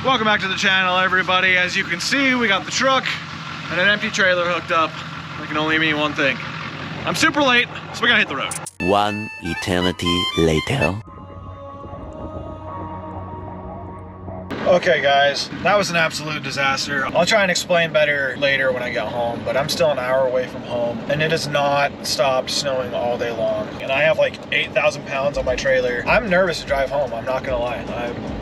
Welcome back to the channel, everybody. As you can see, we got the truck and an empty trailer hooked up. That can only mean one thing. I'm super late, so we gotta hit the road. One eternity later. Okay guys, that was an absolute disaster. I'll try and explain better later when I get home, but I'm still an hour away from home and it has not stopped snowing all day long. And I have like 8,000 pounds on my trailer. I'm nervous to drive home, I'm not gonna lie.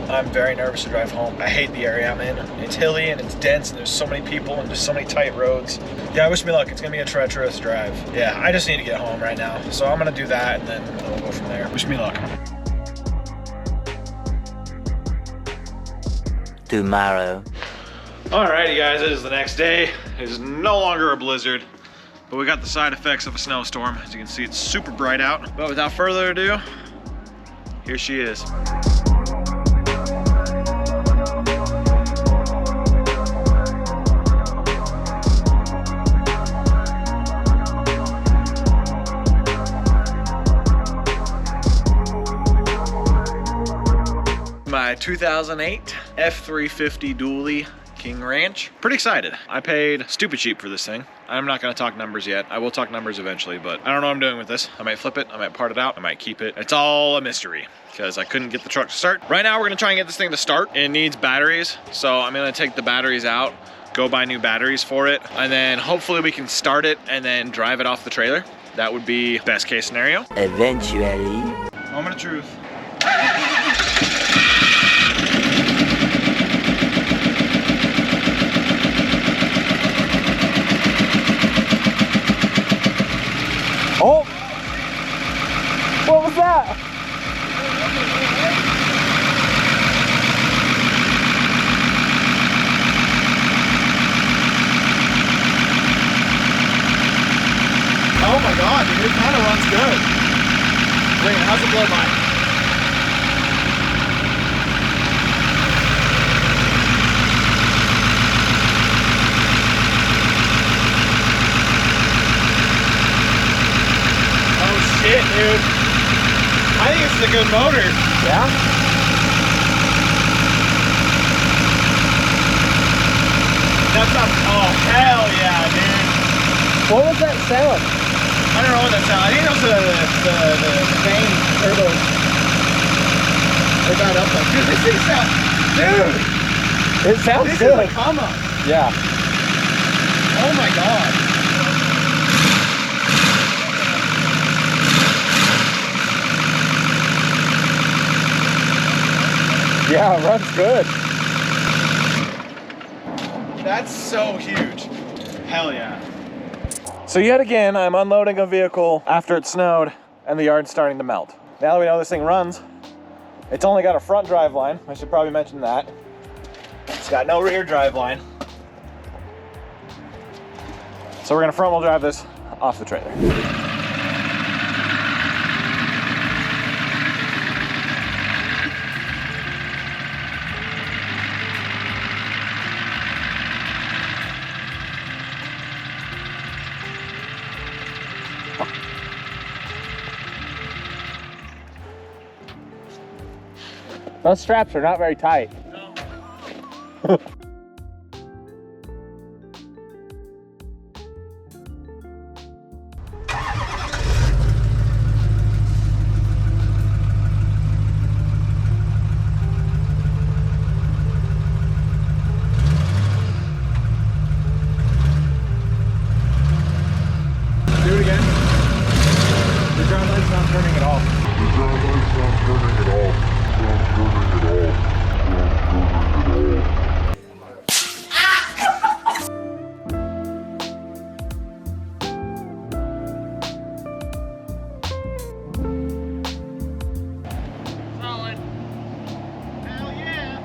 I'm very nervous to drive home. I hate the area I'm in. It's hilly and it's dense and there's so many people and just so many tight roads. Yeah, wish me luck. It's gonna be a treacherous drive. Yeah, I just need to get home right now. So I'm gonna do that and then we'll go from there. Wish me luck. Tomorrow. Alrighty guys, it is the next day. It is no longer a blizzard, but we got the side effects of a snowstorm. As you can see, it's super bright out. But without further ado, here she is. My 2008 F350 dually King Ranch. Pretty excited. I paid stupid cheap for this thing. I'm not gonna talk numbers yet. I will talk numbers eventually, but I don't know what I'm doing with this. I might flip it, I might part it out, I might keep it. It's all a mystery because I couldn't get the truck to start. Right now we're gonna try and get this thing to start. It needs batteries, so I'm gonna take the batteries out, go buy new batteries for it, and then hopefully we can start it and then drive it off the trailer. That would be best case scenario. Eventually. Moment of truth. Oh! What was that? Oh my god, dude, it kind of runs good. Wait, how's it blow by? Shit, dude. I think this is a good motor. Yeah? That's not, oh hell yeah, dude. What was that sound? I don't know what that sound. I think it was the main turbos. They got up like, dude, this thing sounds, dude. It sounds this good. Is a come up. Yeah. Oh my god. Yeah, it runs good. That's so huge. Hell yeah. So yet again, I'm unloading a vehicle after it snowed and the yard's starting to melt. Now that we know this thing runs, it's only got a front drive line. I should probably mention that. It's got no rear drive line. So we're gonna front wheel drive this off the trailer. Those straps are not very tight. No. Do it again. The drive light's not turning at all. The drive light's not turning at all. Solid. Hell yeah.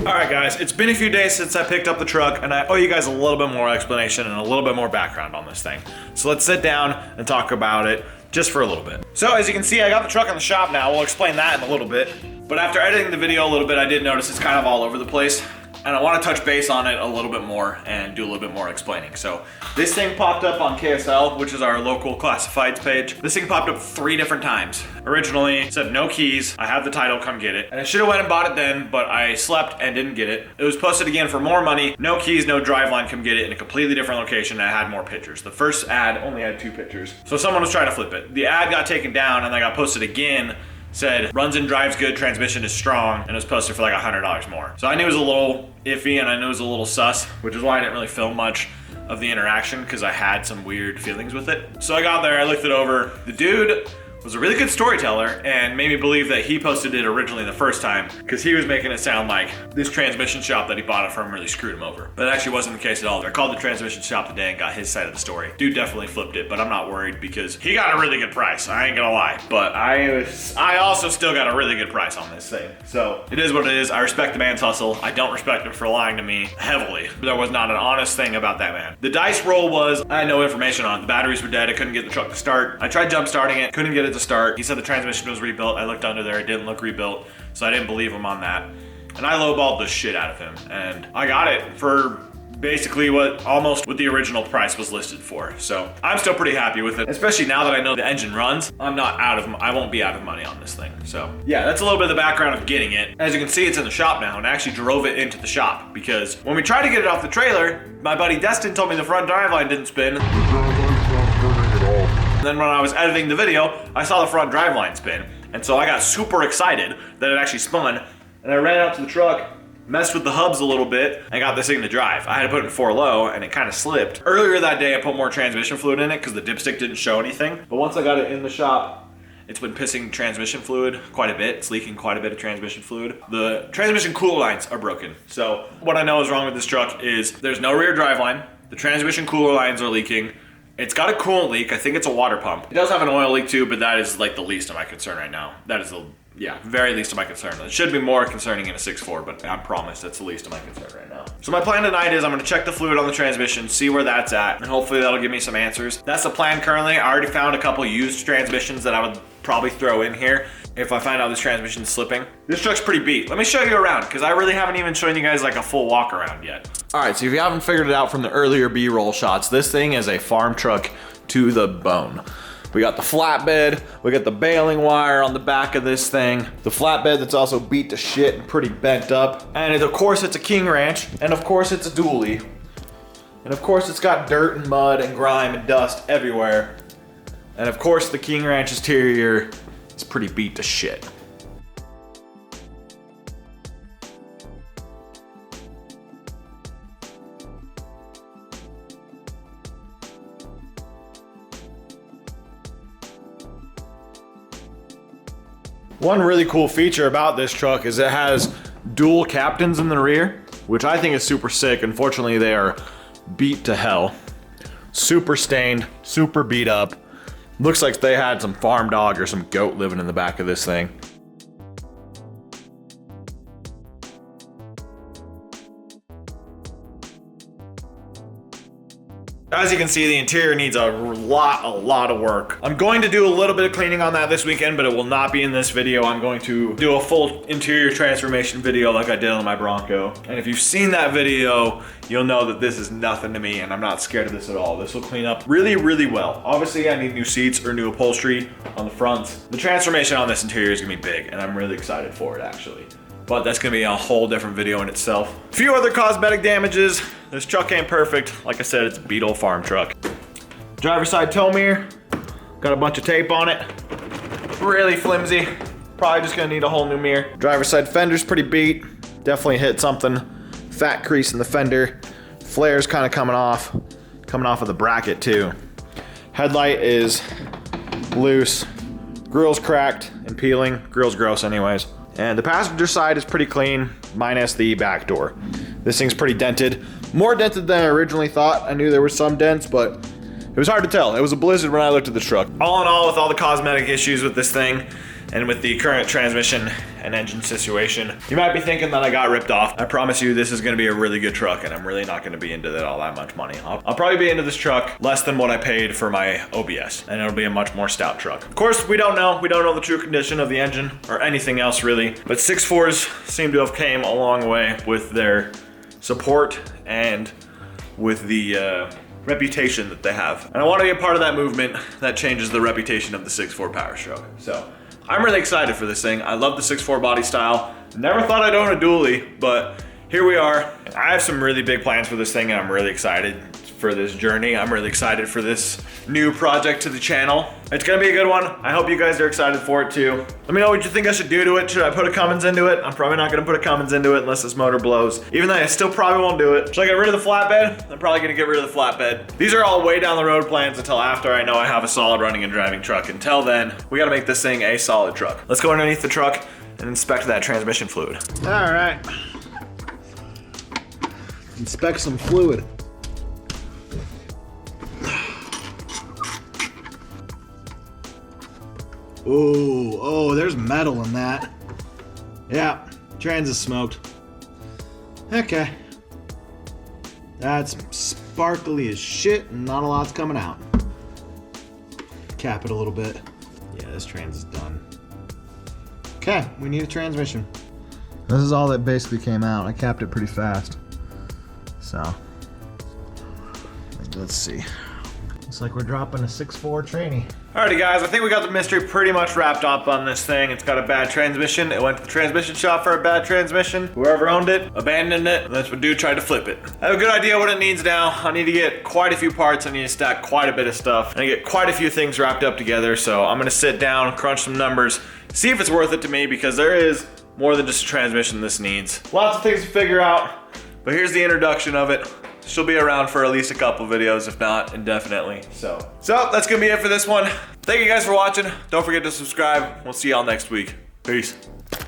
Alright guys, it's been a few days since I picked up the truck and I owe you guys a little bit more explanation and a little bit more background on this thing. So let's sit down and talk about it just for a little bit. So as you can see, I got the truck in the shop now. We'll explain that in a little bit. But after editing the video a little bit, I did notice it's kind of all over the place. and I want to touch base on it a little bit more and do a little bit more explaining. So this thing popped up on KSL, which is our local classifieds page. This thing popped up 3 different times. Originally it said no keys, I have the title, come get it. And I should have went and bought it then, but I slept and didn't get it. It was posted again for more money, no keys, no driveline, come get it, in a completely different location, and it had more pictures. The first ad only had 2 pictures. So someone was trying to flip it. The ad got taken down and I got posted again, said runs and drives good, transmission is strong, and it was posted for like $100 more. So I knew it was a little iffy and I knew it was a little sus, which is why I didn't really film much of the interaction, because I had some weird feelings with it. So I got there, I looked it over. The dude was a really good storyteller and made me believe that he posted it originally the first time, because he was making it sound like this transmission shop that he bought it from really screwed him over. But that actually wasn't the case at all. I called the transmission shop today and got his side of the story. Dude definitely flipped it, but I'm not worried because he got a really good price. I ain't gonna lie, but I also still got a really good price on this thing. So it is what it is. I respect the man's hustle. I don't respect him for lying to me heavily. There was not an honest thing about that man. The dice roll was, I had no information on it. The batteries were dead. I couldn't get the truck to start. I tried jump starting it, couldn't get it to start. He said the transmission was rebuilt. I looked under there, it didn't look rebuilt, so I didn't believe him on that. And I lowballed the shit out of him, and I got it for basically almost what the original price was listed for. So I'm still pretty happy with it, especially now that I know the engine runs. I won't be out of money on this thing. So yeah, that's a little bit of the background of getting it. As you can see, it's in the shop now, and I actually drove it into the shop because when we tried to get it off the trailer, my buddy Destin told me the front driveline didn't spin. And then when I was editing the video, I saw the front driveline spin. And so I got super excited that it actually spun. And I ran out to the truck, messed with the hubs a little bit, and got this thing to drive. I had to put it in 4 low and it kind of slipped. Earlier that day, I put more transmission fluid in it because the dipstick didn't show anything. But once I got it in the shop, it's been pissing transmission fluid quite a bit. It's leaking quite a bit of transmission fluid. The transmission cooler lines are broken. So what I know is wrong with this truck is there's no rear drive line. The transmission cooler lines are leaking. It's got a coolant leak. I think it's a water pump. It does have an oil leak too, but that is like the least of my concern right now. That is the, very least of my concern. It should be more concerning in a 6.4, but I promise that's the least of my concern right now. So my plan tonight is I'm gonna check the fluid on the transmission, see where that's at, and hopefully that'll give me some answers. That's the plan currently. I already found a couple used transmissions that I would probably throw in here if I find out this transmission's slipping. This truck's pretty beat. Let me show you around, because I really haven't even shown you guys like a full walk around yet. All right, so if you haven't figured it out from the earlier B-roll shots, this thing is a farm truck to the bone. We got the flatbed, we got the baling wire on the back of this thing, the flatbed that's also beat to shit and pretty bent up, and of course it's a King Ranch, and of course it's a dually, and of course it's got dirt and mud and grime and dust everywhere, and of course the King Ranch exterior is pretty beat to shit. One really cool feature about this truck is it has dual captains in the rear, which I think is super sick. Unfortunately, they are beat to hell. Super stained, super beat up. Looks like they had some farm dog or some goat living in the back of this thing. As you can see, the interior needs a lot of work. I'm going to do a little bit of cleaning on that this weekend, but it will not be in this video. I'm going to do a full interior transformation video like I did on my Bronco. And if you've seen that video, you'll know that this is nothing to me and I'm not scared of this at all. This will clean up really, really well. Obviously, I need new seats or new upholstery on the front. The transformation on this interior is gonna be big and I'm really excited for it actually. But that's gonna be a whole different video in itself. A few other cosmetic damages. This truck ain't perfect. Like I said, it's a beat old farm truck. Driver's side tow mirror, got a bunch of tape on it. Really flimsy. Probably just gonna need a whole new mirror. Driver's side fender's pretty beat. Definitely hit something. Fat crease in the fender. Flare's kind of coming off of the bracket too. Headlight is loose. Grill's cracked and peeling. Grill's gross anyways. And the passenger side is pretty clean, minus the back door. This thing's pretty dented. More dented than I originally thought. I knew there were some dents, but it was hard to tell. It was a blizzard when I looked at the truck. All in all, with all the cosmetic issues with this thing, and with the current transmission and engine situation, you might be thinking that I got ripped off. I promise you this is gonna be a really good truck and I'm really not gonna be into all that much money. I'll probably be into this truck less than what I paid for my OBS, and it'll be a much more stout truck. Of course, we don't know the true condition of the engine or anything else really, but 6.4s seem to have came a long way with their support and with the reputation that they have. And I want to be a part of that movement that changes the reputation of the 6.4 Powerstroke. So I'm really excited for this thing. I love the 6.4 body style. Never thought I'd own a dually, but here we are. I have some really big plans for this thing and I'm really excited for this journey. I'm really excited for this new project to the channel. It's gonna be a good one. I hope you guys are excited for it too. Let me know what you think I should do to it. Should I put a Cummins into it? I'm probably not gonna put a Cummins into it unless this motor blows. Even though I still probably won't do it. Should I get rid of the flatbed? I'm probably gonna get rid of the flatbed. These are all way down the road plans until after I know I have a solid running and driving truck. Until then, we gotta make this thing a solid truck. Let's go underneath the truck and inspect that transmission fluid. All right. Inspect some fluid. Oh, there's metal in that. Yeah, trans is smoked. Okay. That's sparkly as shit and not a lot's coming out. Cap it a little bit. Yeah, this trans is done. Okay, we need a transmission. This is all that basically came out. I capped it pretty fast. So, let's see. Looks like we're dropping a 6.4 trainee. Alrighty guys, I think we got the mystery pretty much wrapped up on this thing. It's got a bad transmission. It went to the transmission shop for a bad transmission. Whoever owned it, abandoned it, and this dude tried to flip it. I have a good idea what it needs now. I need to get quite a few parts. I need to stack quite a bit of stuff. I need to get quite a few things wrapped up together. So I'm gonna sit down, crunch some numbers, see if it's worth it to me because there is more than just a transmission this needs. Lots of things to figure out, but here's the introduction of it. She'll be around for at least a couple videos, if not indefinitely. So that's gonna be it for this one. Thank you guys for watching. Don't forget to subscribe. We'll see y'all next week. Peace.